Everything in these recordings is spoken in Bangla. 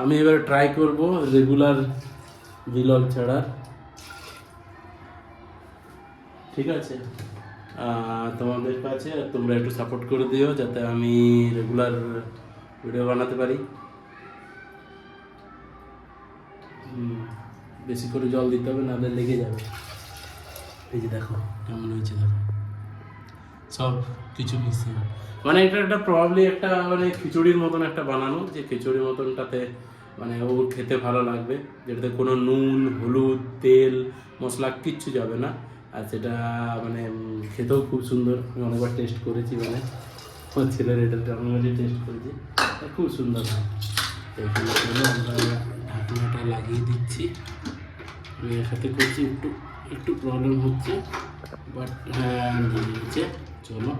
আমি এবার ট্রাই করব রেগুলার ভিলগ ছাড়া, ঠিক আছে? তোমাদের কাছে তোমরা একটু সাপোর্ট করে দিও যাতে আমি রেগুলার ভিডিও বানাতে পারি। বেশি করে জল দিতে হবে, নাহলে লেগে যাবে। এই যে দেখো কেমন হয়েছে, দেখো সব কিছু মিশিয়ে, মানে এটা একটা প্রবাবলি একটা মানে খিচুড়ির মতন একটা বানানো, যে খিচুড়ির মতনটাতে মানে ও খেতে ভালো লাগবে, যেটাতে কোনো নুন হলুদ তেল মশলা কিচ্ছু যাবে না। আর সেটা মানে খেতেও খুব সুন্দর। আমি অনেকবার টেস্ট করেছি, মানে আমার ছেলের এটা অনেকবার টেস্ট করেছি, খুব সুন্দর হয়। এখানে আমরা ঢাকনাটা লাগিয়ে দিচ্ছি। আমি এর সাথে করছি, একটু একটু প্রবলেম হচ্ছে, বাট হ্যাঁ লেগে গেছে। চলো,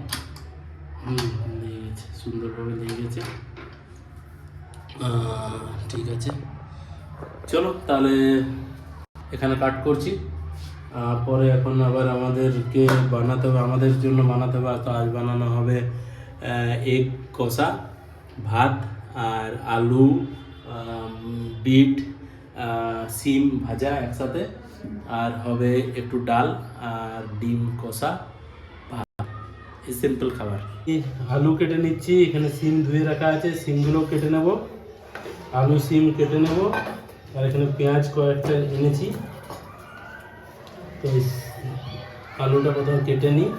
লেগে গেছে, সুন্দরভাবে লেগে গেছে। ঠিক আছে, চলো তাহলে এখানে কাট করছি। পরে এখন আবার আমাদেরকে বানাতে হবে, আমাদের জন্য বানাতে হবে, তো আজ বানানো হবে এগ কষা, ভাত আর আলু, বিট, সিম ভাজা একসাথে, আর হবে একটু ডাল আর ডিম কষা, এই সিম্পল খাবার। আলু কেটে নিচ্ছি, এখানে সিম ধুয়ে রাখা আছে, সিমগুলো কেটে নেব, আলু সিম কেটে নেব। আর এখানে পেঁয়াজ কয়েকটা এনেছি, তো আলুটা প্রথমে কেটে নিই।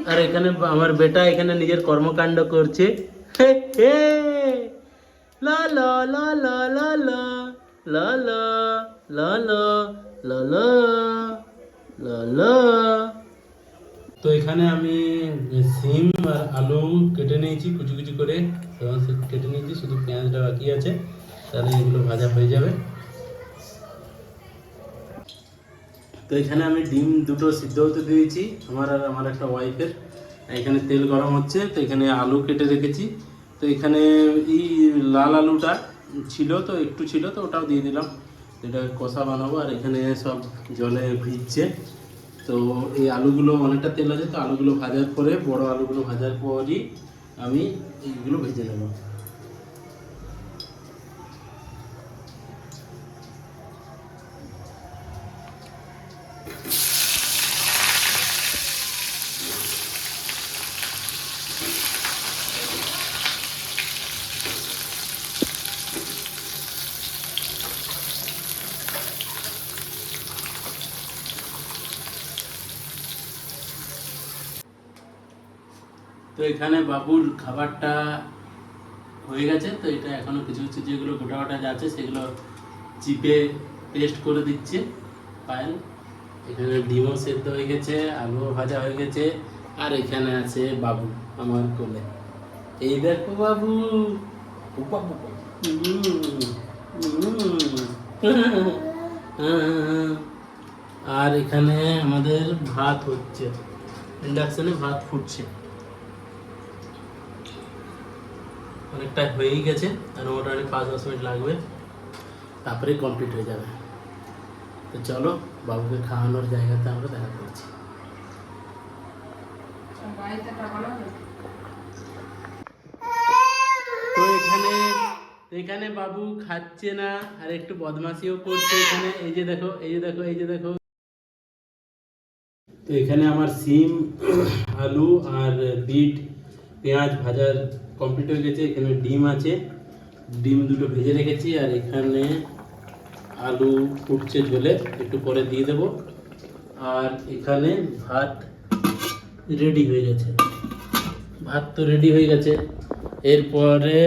আর এখানে আমার বেটা এখানে নিজের কর্মকাণ্ড করছে। হে হে লা লা লা লা লা লা লা লা লা লা লা লা লা লা। তো এখানে আমি সিম আর আলু কেটে নিয়েছি কুচি কুচি করে, কেটে নিয়েছি, শুধু পেঁয়াজটা বাকি আছে, তাহলে এগুলো ভাজা হয়ে যাবে। তো এখানে আমি ডিম দুটো সিদ্ধ হতে দিয়েছি, আমার আর আমার একটা ওয়াইফের। এখানে তেল গরম হচ্ছে, তো এখানে আলু কেটে রেখেছি। তো এখানে এই লাল আলুটা ছিল, তো একটু ছিল, তো ওটাও দিয়ে দিলাম, এটা কষা বানাবো। আর এখানে সব জলে ভিজছে, তো এই আলুগুলো অনেকটা তেল আছে, তো আলুগুলো ভাজার পরে, বড় আলুগুলো ভাজার পরই আমি এইগুলো ভেজে নেব। তো এখানে বাবুর খাবারটা হয়ে গেছে, তো এটা এখনো কিছু কিছু যেগুলো গোটা গোটা যা আছে সেগুলো চিপে পেস্ট করে দিচ্ছে পায়েল। এখানে ডিমও সেদ্ধ হয়ে গেছে, আলুও ভাজা হয়ে গেছে, আর এখানে আছে বাবু আমার কোলে। এই দেখো বাবু, আর এখানে আমাদের ভাত হচ্ছে, ইন্ডাকশনে ভাত ফুটছে, অনেকটা হয়েই গেছে, আর মোটামুটি 5-10 মিনিট লাগবে, তারপরে কমপ্লিট হয়ে যাবে। তো চলো বাবুকে খাওয়ানোর জায়গাতে আমরা দেখা করছি। তো এখানে বাবু খাচ্ছে না, আর একটু বদমাশিও করছে এখানে। এই যে দেখো, এই যে দেখো, এই যে দেখো। তো এখানে আমার সিম আলু আর বিট পেঁয়াজ ভাজার কমপ্লিট হয়ে গেছে। এখানে ডিম আছে, ডিম দুটো ভেজে রেখেছি, আর এখানে আলু ফুটছে ঝোলে, একটু পরে দিয়ে দেবো। আর এখানে ভাত রেডি হয়ে গেছে, ভাত তো রেডি হয়ে গেছে। এরপরে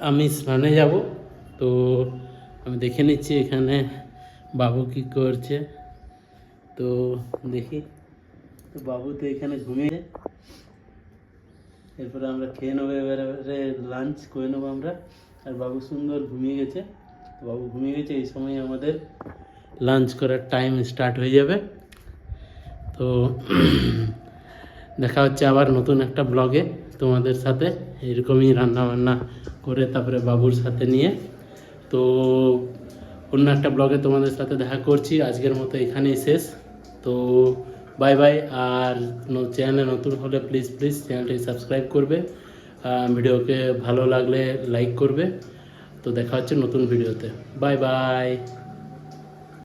আমি স্নানে যাব, তো আমি দেখে নিচ্ছি এখানে বাবু কি করছে। তো দেখি, তো বাবু তো এখানে ঘুমিয়ে, এরপরে আমরা খেয়ে নেবো, এবারে লাঞ্চ করে নেবো আমরা। আর বাবু সুন্দর ঘুমিয়ে গেছে, বাবু ঘুমিয়ে গেছে, এই সময় আমাদের লাঞ্চ করার টাইম স্টার্ট হয়ে যাবে। তো দেখা হচ্ছে আবার নতুন একটা ব্লগে তোমাদের সাথে, এরকমই রান্না বান্না করে তারপরে বাবুর সাথে নিয়ে। তো অন্য একটা ব্লগে তোমাদের সাথে দেখা করছি। আজকের মতো এখানেই শেষ। তো বাই বাই। আর চ্যানেলে নতুন হলে প্লিজ চ্যানেলটি সাবস্ক্রাইব করবে, ভিডিওকে ভালো লাগলে লাইক করবে। তো দেখা হচ্ছে নতুন ভিডিওতে। Bye bye.